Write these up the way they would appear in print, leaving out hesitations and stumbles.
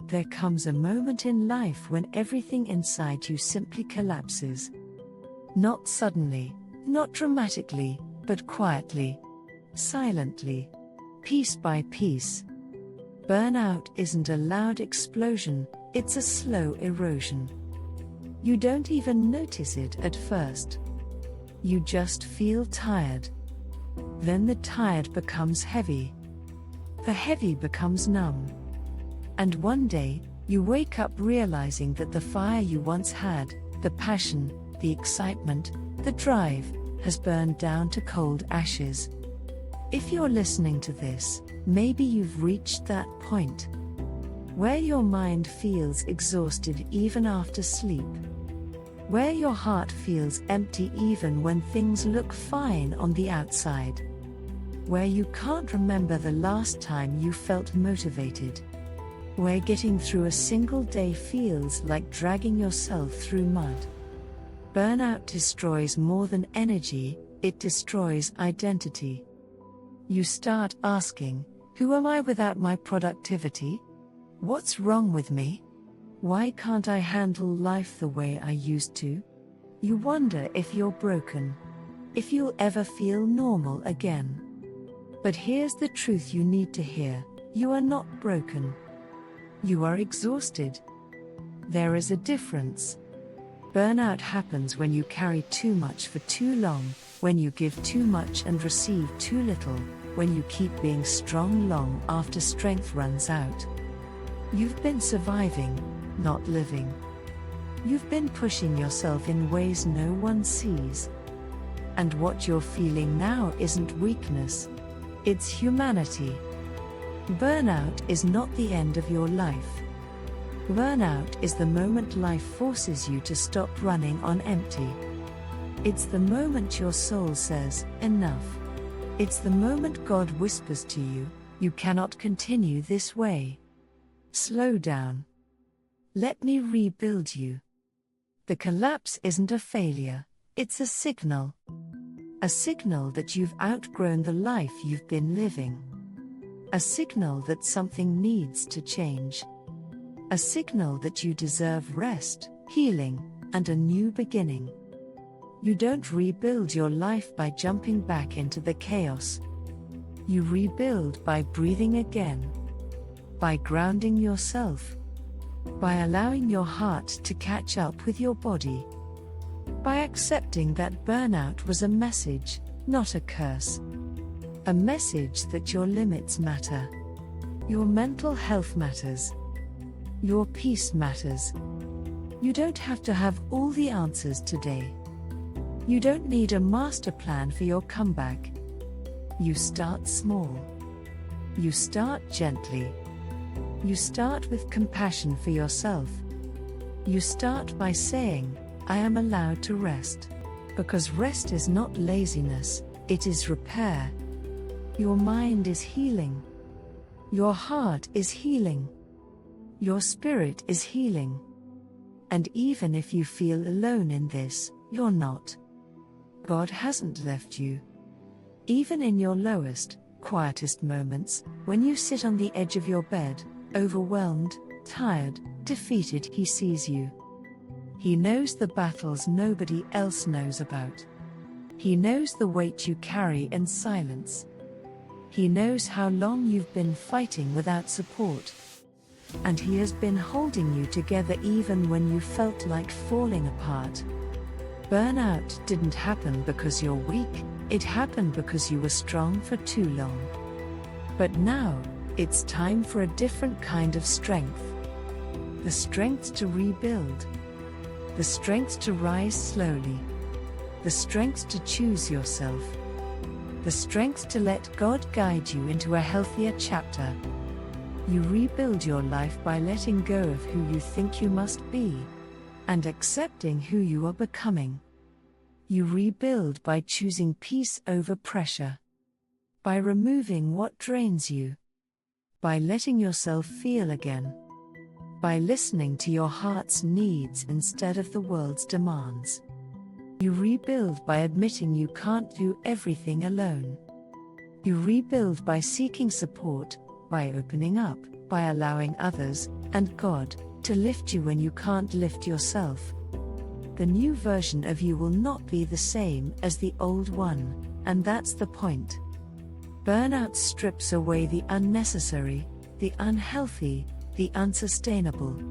there comes a moment in life when everything inside you simply collapses. Not suddenly, not dramatically, but quietly, silently, piece by piece. Burnout isn't a loud explosion, it's a slow erosion. You don't even notice it at first. You just feel tired. Then the tired becomes heavy. The heavy becomes numb. And one day, you wake up realizing that the fire you once had, the passion, the excitement, the drive, has burned down to cold ashes. If you're listening to this, maybe you've reached that point where your mind feels exhausted even after sleep, where your heart feels empty even when things look fine on the outside, where you can't remember the last time you felt motivated, where getting through a single day feels like dragging yourself through mud. Burnout destroys more than energy, it destroys identity. You start asking, who am I without my productivity? What's wrong with me? Why can't I handle life the way I used to? You wonder if you're broken, if you'll ever feel normal again. But here's the truth you need to hear: you are not broken. You are exhausted. There is a difference. Burnout happens when you carry too much for too long, when you give too much and receive too little, when you keep being strong long after strength runs out. You've been surviving, not living. You've been pushing yourself in ways no one sees. And what you're feeling now isn't weakness, it's humanity. Burnout is not the end of your life. Burnout is the moment life forces you to stop running on empty. It's the moment your soul says, enough. It's the moment God whispers to you, you cannot continue this way. Slow down. Let me rebuild you. The collapse isn't a failure, it's a signal. A signal that you've outgrown the life you've been living. A signal that something needs to change. A signal that you deserve rest, healing, and a new beginning. You don't rebuild your life by jumping back into the chaos. You rebuild by breathing again. By grounding yourself. By allowing your heart to catch up with your body. By accepting that burnout was a message, not a curse. A message that your limits matter. Your mental health matters. Your peace matters. You don't have to have all the answers today. You don't need a master plan for your comeback. You start small. You start gently. You start with compassion for yourself. You start by saying, I am allowed to rest. Because rest is not laziness, it is repair. Your mind is healing. Your heart is healing. Your spirit is healing. And even if you feel alone in this, you're not. God hasn't left you. Even in your lowest, quietest moments, when you sit on the edge of your bed, overwhelmed, tired, defeated, He sees you. He knows the battles nobody else knows about. He knows the weight you carry in silence. He knows how long you've been fighting without support. And He has been holding you together even when you felt like falling apart. Burnout didn't happen because you're weak, it happened because you were strong for too long. But now, it's time for a different kind of strength. The strength to rebuild. The strength to rise slowly. The strength to choose yourself. The strength to let God guide you into a healthier chapter. You rebuild your life by letting go of who you think you must be, and accepting who you are becoming. You rebuild by choosing peace over pressure. By removing what drains you. By letting yourself feel again. By listening to your heart's needs instead of the world's demands. You rebuild by admitting you can't do everything alone. You rebuild by seeking support, by opening up, by allowing others, and God, to lift you when you can't lift yourself. The new version of you will not be the same as the old one, and that's the point. Burnout strips away the unnecessary, the unhealthy, the unsustainable,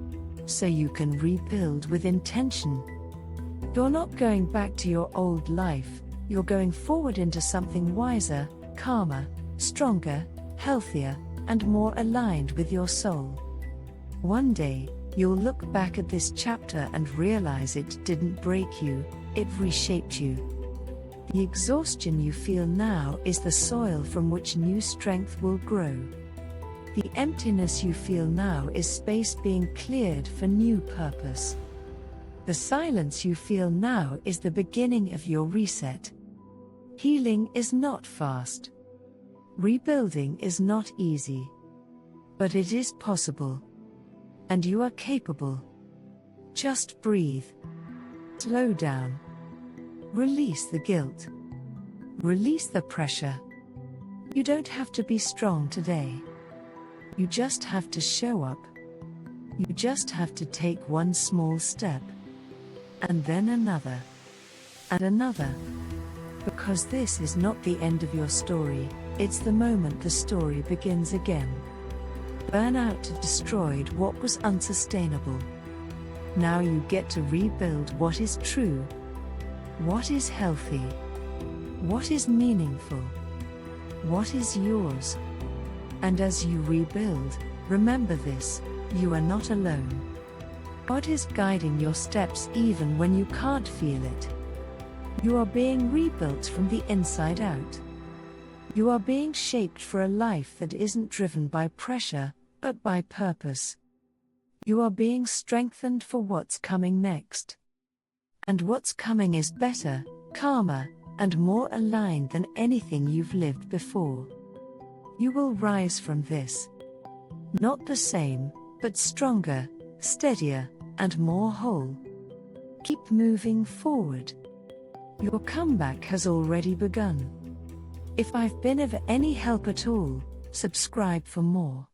so you can rebuild with intention. You're not going back to your old life, you're going forward into something wiser, calmer, stronger, healthier, and more aligned with your soul. One day, you'll look back at this chapter and realize it didn't break you, it reshaped you. The exhaustion you feel now is the soil from which new strength will grow. The emptiness you feel now is space being cleared for new purpose. The silence you feel now is the beginning of your reset. Healing is not fast. Rebuilding is not easy. But it is possible. And you are capable. Just breathe. Slow down. Release the guilt. Release the pressure. You don't have to be strong today. You just have to show up. You just have to take one small step. And then another. And another. Because this is not the end of your story, it's the moment the story begins again. Burnout destroyed what was unsustainable. Now you get to rebuild what is true. What is healthy? What is meaningful? What is yours? And as you rebuild, remember this: you are not alone. God is guiding your steps even when you can't feel it. You are being rebuilt from the inside out. You are being shaped for a life that isn't driven by pressure, but by purpose. You are being strengthened for what's coming next. And what's coming is better, calmer, and more aligned than anything you've lived before. You will rise from this. Not the same, but stronger, steadier, and more whole. Keep moving forward. Your comeback has already begun. If I've been of any help at all, subscribe for more.